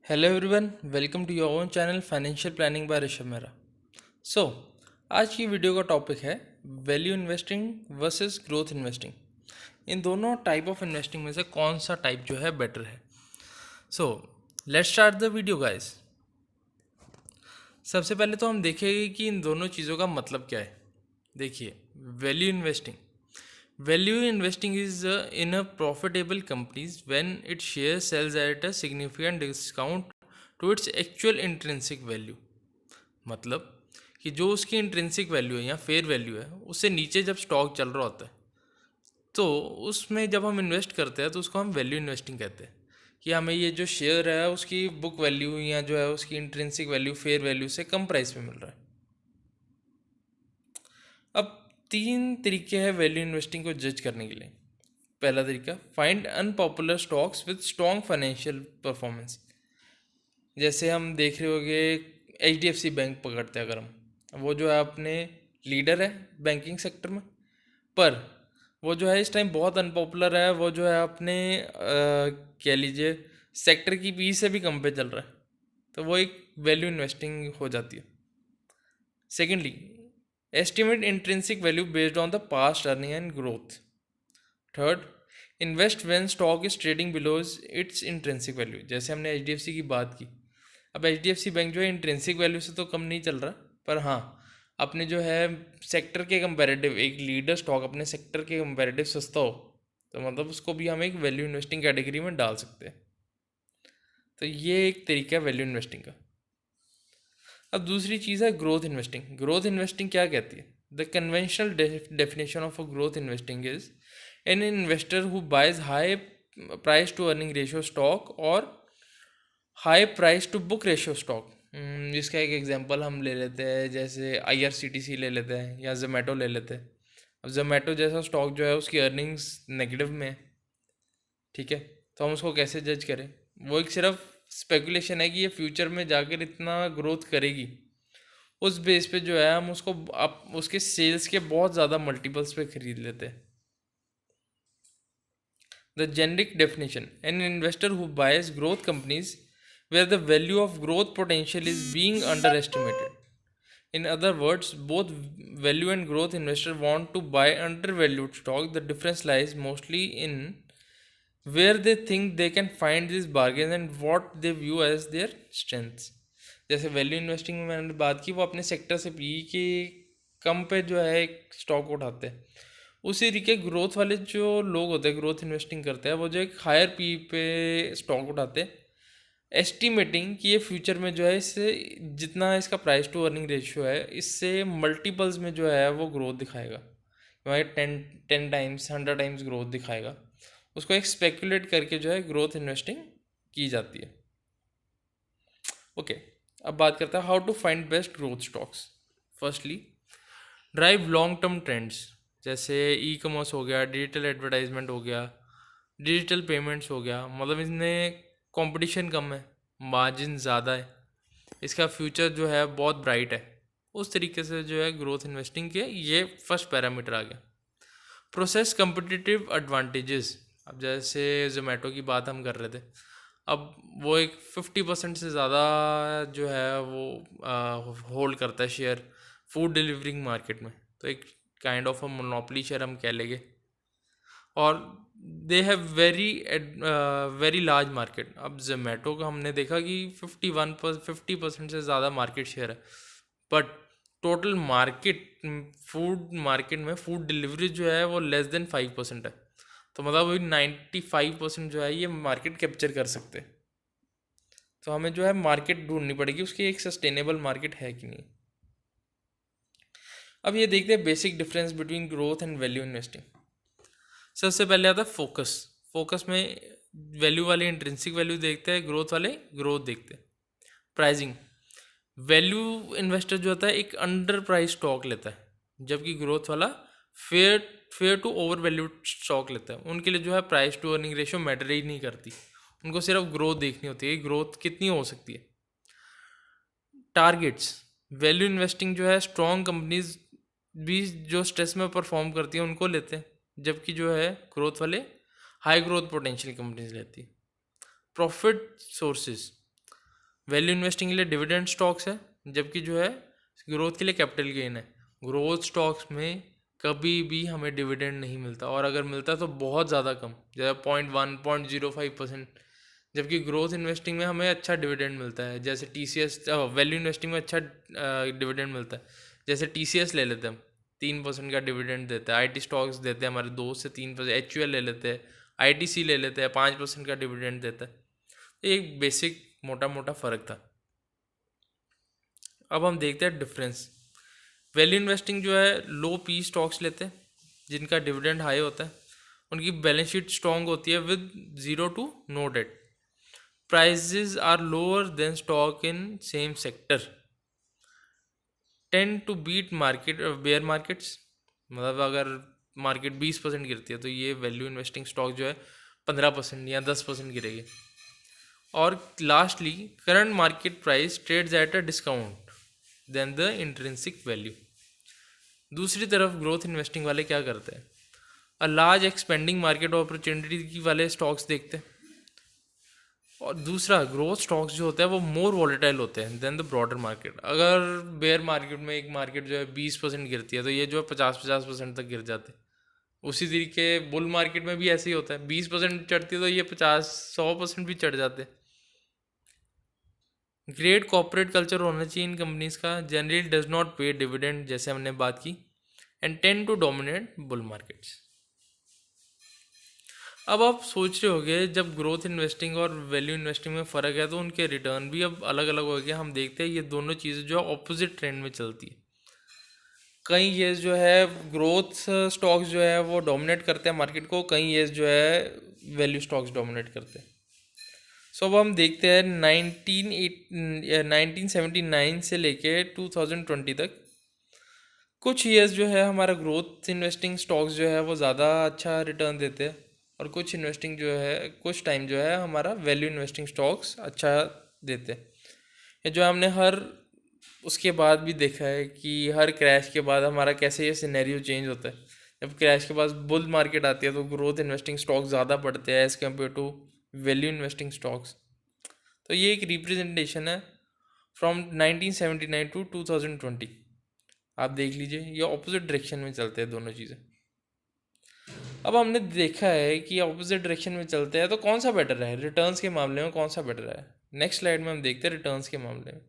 Hello everyone, welcome to your own channel financial planning by Rishabh Mehra. So आज की video का topic है value investing versus growth investing. इन दोनों टाइप ऑफ इन्वेस्टिंग में से कौन सा टाइप जो है बेटर है। So let's start the video guys. सबसे पहले तो हम देखेंगे कि इन दोनों चीज़ों का मतलब क्या है। देखिए, value investing Value investing is in a profitable companies when its share sells at a significant discount to its actual intrinsic value। मतलब कि जो उसकी इंट्रिंसिक वैल्यू है या फेयर वैल्यू है उससे नीचे जब स्टॉक चल रहा होता है तो उसमें जब हम इन्वेस्ट करते हैं तो उसको हम वैल्यू इन्वेस्टिंग कहते हैं कि हमें ये जो शेयर है उसकी बुक वैल्यू या जो है उसकी इंट्रिंसिक वैल्यू फेयर वैल्यू से कम प्राइस में मिल रहा है। अब तीन तरीके हैं वैल्यू इन्वेस्टिंग को जज करने के लिए। पहला तरीका, find unpopular stocks with strong financial performance. जैसे हम देख रहे होंगे HDFC बैंक पकड़ते हैं अगर हम, वो जो है अपने लीडर है बैंकिंग सेक्टर में, पर वो जो है इस टाइम बहुत अनपॉपुलर है। वो जो है अपने कह लीजिए सेक्टर की पी से भी कम पे चल रहा है, तो वो एक वैल्यू इन्वेस्टिंग हो जाती है। Secondly, estimate intrinsic value based on the past earning and growth. Third, invest when stock is trading below it's intrinsic value. जैसे हमने HDFC की बात की, अब HDFC बैंक जो है इंट्रेंसिक वैल्यू से तो कम नहीं चल रहा, पर हाँ अपने जो है सेक्टर के कंपैरेटिव, एक लीडर स्टॉक अपने सेक्टर के कंपैरेटिव सस्ता हो तो मतलब उसको भी हम एक वैल्यू इन्वेस्टिंग कैटेगरी में डाल सकते हैं। तो ये एक तरीका है वैल्यू इन्वेस्टिंग का। अब दूसरी चीज़ है ग्रोथ इन्वेस्टिंग। ग्रोथ इन्वेस्टिंग क्या कहती है? The conventional definition of a growth investing is an investor who buys high price to earning ratio stock और high price to book ratio stock. जिसका एक एग्जांपल हम ले लेते हैं, जैसे IRCTC ले लेते हैं या जोमेटो ले लेते हैं। अब जोमेटो जैसा स्टॉक जो है उसकी अर्निंग्स नेगेटिव में है, ठीक है, तो हम उसको कैसे जज करें? वो एक सिर्फ स्पेकुलेशन है कि ये फ्यूचर में जाकर इतना ग्रोथ करेगी। उस बेस पे जो है हम उसको आप उसके सेल्स के बहुत ज़्यादा मल्टीपल्स पे खरीद लेते हैं। The generic definition, an investor who buys growth companies where the value of growth potential is being underestimated. In other words, both value and growth investor want to buy undervalued stock. The difference lies mostly in where they think they can find these bargains and what they view as their strengths। जैसे value investing में मैंने बात की, वो अपने sector से P के कम पे जो है एक स्टॉक उठाते हैं। उसी तरीके ग्रोथ वाले जो लोग होते हैं, ग्रोथ इन्वेस्टिंग करते हैं, वो जो एक हायर पी पे स्टॉक उठाते हैं, एस्टिमेटिंग कि ये फ्यूचर में जो है इससे जितना इसका प्राइस टू अर्निंग रेशियो है इससे मल्टीपल्स में जो है वो ग्रोथ दिखाएगा, वहाँ 10 टाइम्स 100 टाइम्स ग्रोथ दिखाएगा। उसको एक स्पेकुलेट करके जो है ग्रोथ इन्वेस्टिंग की जाती है। ओके, अब बात करते हैं how to find best growth stocks. Firstly, drive long term trends. जैसे ई-कॉमर्स हो गया, डिजिटल एडवर्टाइजमेंट हो गया, डिजिटल पेमेंट्स हो गया, मतलब इसमें कंपटीशन कम है, मार्जिन ज़्यादा है, इसका फ्यूचर जो है बहुत ब्राइट है। उस तरीके से जो है ग्रोथ इन्वेस्टिंग के ये फर्स्ट पैरामीटर आ गया। Process competitive advantages. अब जैसे जोमेटो की बात हम कर रहे थे, अब वो एक 50% से ज़्यादा जो है वो होल्ड करता है शेयर फूड डिलीवरिंग मार्केट में, तो एक kind of a monopoly share हम कह लेंगे। और they have very large market. अब जोमेटो का हमने देखा कि 50% से ज़्यादा मार्केट शेयर है, but total market food market में फूड डिलीवरी जो है वो लेस देन 5% है। तो मतलब वही 95% जो है ये मार्केट कैप्चर कर सकते हैं। तो हमें जो है मार्केट ढूंढनी पड़ेगी, उसकी एक सस्टेनेबल मार्केट है कि नहीं। अब ये देखते हैं basic difference between growth and value investing. सबसे पहले आता है फोकस। फोकस में वैल्यू वाले इंट्रिंसिक वैल्यू देखते हैं, ग्रोथ वाले ग्रोथ देखते हैं। प्राइसिंग, वैल्यू इन्वेस्टर जो होता है एक अंडर प्राइस स्टॉक लेता है, जबकि ग्रोथ वाला fair fair to over valued stock लेता है। उनके लिए जो है price to earning ratio matter ही नहीं करती, उनको सिर्फ ग्रोथ देखनी होती है, ग्रोथ कितनी हो सकती है। टारगेट्स, वैल्यू इन्वेस्टिंग जो है स्ट्रॉन्ग कंपनीज भी जो स्ट्रेस में परफॉर्म करती हैं उनको लेते हैं, जबकि जो है ग्रोथ वाले हाई ग्रोथ पोटेंशियल कंपनीज लेती है। प्रॉफिट सोर्सेज, वैल्यू इन्वेस्टिंग के लिए डिविडेंड स्टॉक्स है, जबकि जो है ग्रोथ के लिए कैपिटल गेन है। ग्रोथ स्टॉक्स में कभी भी हमें डिविडेंड नहीं मिलता, और अगर मिलता है तो बहुत ज़्यादा कम, जैसे 0.1 0.05%। जबकि ग्रोथ इन्वेस्टिंग में हमें अच्छा डिविडेंड मिलता है, जैसे TCS। वैल्यू इन्वेस्टिंग में अच्छा डिविडेंड मिलता है, जैसे TCS ले लेते हैं हम, 3% का डिविडेंड देता है। IT स्टॉक्स देते हैं हमारे 2 से 3%। HUL ले लेते हैं, ITC ले लेते हैं, 5% का डिविडेंड देता है। तो एक बेसिक मोटा मोटा फ़र्क था। अब हम देखते हैं डिफरेंस। वैल्यू इन्वेस्टिंग जो है लो पी स्टॉक्स लेते हैं, जिनका डिविडेंड हाई होता है, उनकी बैलेंस शीट स्ट्रॉन्ग होती है with 0 to no debt। Prices are lower than stock in same sector, tend to beat market bear markets. मतलब अगर मार्केट 20% गिरती है तो ये वैल्यू इन्वेस्टिंग स्टॉक जो है 15% या 10% गिरेगी। और lastly, current market price trades at a discount than the intrinsic value. दूसरी तरफ ग्रोथ इन्वेस्टिंग वाले क्या करते हैं, a large expanding market opportunity वाले स्टॉक्स देखते हैं। और दूसरा, ग्रोथ स्टॉक्स जो होते हैं वो मोर वॉलेटाइल होते हैं देन द ब्रॉडर मार्केट। अगर बेयर मार्केट में एक मार्केट जो है 20% गिरती है तो ये जो है 50% तक गिर जाते हैं। उसी तरीके बुल मार्केट में भी ऐसे ही होता है, 20% चढ़ती है तो ये 50-100% भी चढ़ जाते हैं। ग्रेट कॉर्पोरेट कल्चर होना चाहिए इन कंपनीज का, generally does not pay dividend जैसे हमने बात की, and tend to dominate bull markets. अब आप सोच रहे होगे, जब ग्रोथ इन्वेस्टिंग और वैल्यू इन्वेस्टिंग में फ़र्क है तो उनके रिटर्न भी अब अलग अलग हो गए। हम देखते हैं ये दोनों चीज़ें जो है ऑपोजिट ट्रेंड में चलती है। कई ईयर्स जो है ग्रोथ स्टॉक्स जो है वो डोमिनेट करते हैं मार्केट को, कई ईयर्स जो है वैल्यू स्टॉक्स डोमिनेट करते हैं। सो अब हम देखते हैं 1979 से लेके 2020 तक कुछ ईयर्स जो है हमारा ग्रोथ इन्वेस्टिंग स्टॉक्स जो है वो ज़्यादा अच्छा रिटर्न देते हैं, और कुछ टाइम जो है हमारा वैल्यू इन्वेस्टिंग स्टॉक्स अच्छा देते हैं। ये जो हमने हर उसके बाद भी देखा है कि हर क्रैश के बाद हमारा कैसे ये सिनेरियो चेंज होता है। जब क्रैश के बाद बुल मार्केट आती है तो ग्रोथ इन्वेस्टिंग स्टॉक्स ज़्यादा बढ़ते हैं as compare to value investing stocks. तो ये एक रिप्रेजेंटेशन है फ्रॉम 1979 टू 2020। आप देख लीजिए ये ऑपोजिट डायरेक्शन में चलते हैं दोनों चीज़ें। अब हमने देखा है कि ऑपोजिट डायरेक्शन में चलते हैं तो कौन सा बेटर है रिटर्न्स के मामले में, कौन सा बेटर है। नेक्स्ट स्लाइड में हम देखते हैं रिटर्न्स के मामले में।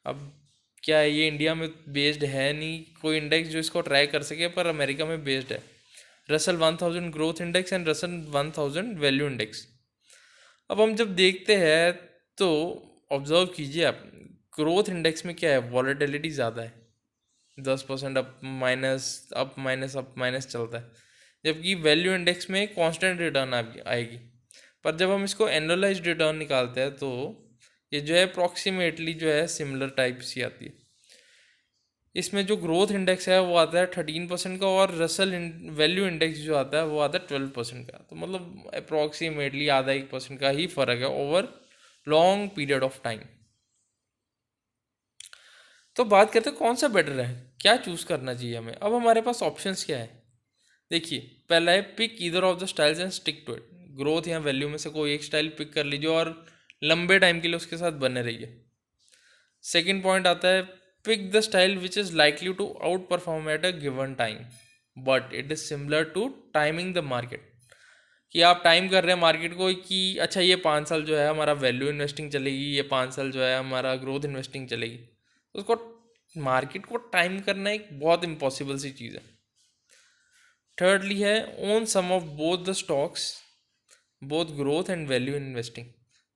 अब क्या है, ये इंडिया में बेस्ड है नहीं कोई इंडेक्स जो इसको ट्राई कर सके, पर अमेरिका में बेस्ड है। Russell 1000 growth index and Russell 1000 value index. अब हम जब देखते हैं तो ऑब्जर्व कीजिए आप, ग्रोथ इंडेक्स में क्या है, वॉलेटिलिटी ज़्यादा है, 10% अप माइनस चलता है। जबकि वैल्यू इंडेक्स में कांस्टेंट रिटर्न आएगी। पर जब हम इसको एनुअलाइज्ड रिटर्न निकालते हैं तो ये जो है अप्रॉक्सीमेटली जो है सिमिलर टाइप्स ही आती है। इसमें जो ग्रोथ इंडेक्स है वो आता है 13% का, और रसल वैल्यू इंडेक्स जो आता है वो आता है 12% का। तो मतलब अप्रॉक्सीमेटली आधा 1% का ही फ़र्क है over long period of time. तो बात करते हैं कौन सा बेटर है, क्या चूज़ करना चाहिए हमें। अब हमारे पास ऑप्शंस क्या है, देखिए पहला है pick either of the styles and stick to it. Growth या वैल्यू में से कोई एक स्टाइल पिक कर लीजिए और लंबे टाइम के लिए उसके साथ बने रहिए। सेकेंड पॉइंट आता है pick the style which is likely to outperform at a given time but it is similar to timing the market. कि आप टाइम कर रहे हैं मार्केट को कि अच्छा ये 5 साल जो है हमारा वैल्यू इन्वेस्टिंग चलेगी, ये 5 साल जो है हमारा ग्रोथ इन्वेस्टिंग चलेगी। तो उसको मार्केट को टाइम करना एक बहुत इम्पॉसिबल सी चीज़ है। थर्डली है own some of both the stocks, both growth and value investing.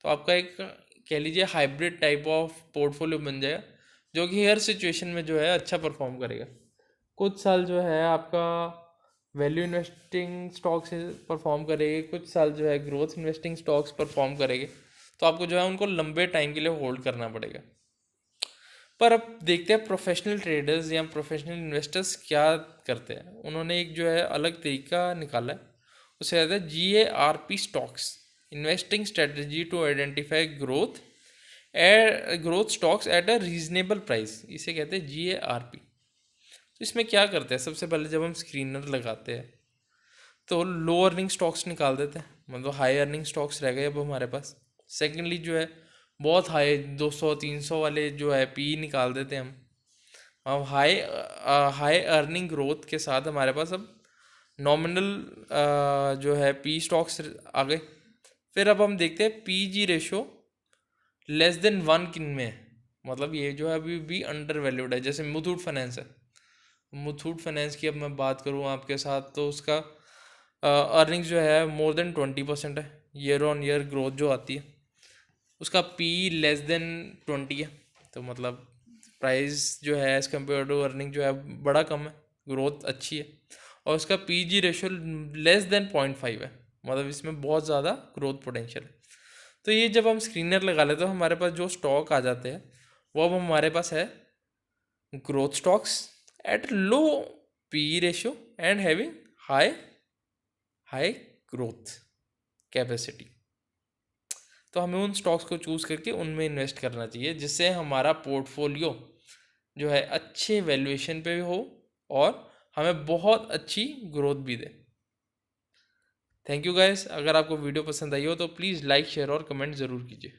तो आपका एक कह लीजिए हाइब्रिड टाइप ऑफ पोर्टफोलियो बन जाएगा, जो कि हर सिचुएशन में जो है अच्छा परफॉर्म करेगा। कुछ साल जो है आपका वैल्यू इन्वेस्टिंग स्टॉक्स परफॉर्म करेगी, कुछ साल जो है ग्रोथ इन्वेस्टिंग स्टॉक्स परफॉर्म करेंगे। तो आपको जो है उनको लंबे टाइम के लिए होल्ड करना पड़ेगा। पर अब देखते हैं प्रोफेशनल ट्रेडर्स या प्रोफेशनल इन्वेस्टर्स क्या करते हैं। उन्होंने एक जो है अलग तरीका निकाला है, उसे कहते हैं GARP stocks, investing strategy to identify growth stocks at a reasonable price. इसे कहते हैं GARP। तो इसमें क्या करते हैं, सबसे पहले जब हम स्क्रीनर लगाते हैं तो लो अर्निंग स्टॉक्स निकाल देते हैं, मतलब हाई अर्निंग स्टॉक्स रह गए अब हमारे पास। सेकेंडली जो है बहुत हाई 200-300 वाले जो है पी निकाल देते हैं हम। अब हाई अर्निंग ग्रोथ के साथ हमारे पास अब नॉमिनल जो है पी स्टॉक्स आ गए। फिर अब हम देखते हैं P G ratio less than 1 किन में है, मतलब ये जो है अभी भी अंडर वैल्यूड है। जैसे मुथूट फाइनेंस है, मुथूट फाइनेंस की अब मैं बात करूँ आपके साथ तो उसका अर्निंग्स जो है मोर देन 20% है, ईयर ऑन ईयर ग्रोथ जो आती है। उसका पी लेस देन 20 है, तो मतलब प्राइस जो है एज़ कम्पेयर टू अर्निंग जो है बड़ा कम है, ग्रोथ अच्छी है। और उसका P G ratio less than 0.5 है, मतलब इसमें बहुत ज़्यादा ग्रोथ पोटेंशियल है। तो ये जब हम स्क्रीनर लगा लेते तो हमारे पास जो स्टॉक आ जाते हैं वो अब हमारे पास है growth stocks at low P ratio and having high high growth capacity. तो हमें उन स्टॉक्स को चूज़ करके उनमें इन्वेस्ट करना चाहिए जिससे हमारा पोर्टफोलियो जो है अच्छे वैल्यूएशन पे हो और हमें बहुत अच्छी ग्रोथ भी दे। थैंक यू गाइस, अगर आपको वीडियो पसंद आई हो तो प्लीज़ लाइक शेयर और कमेंट ज़रूर कीजिए।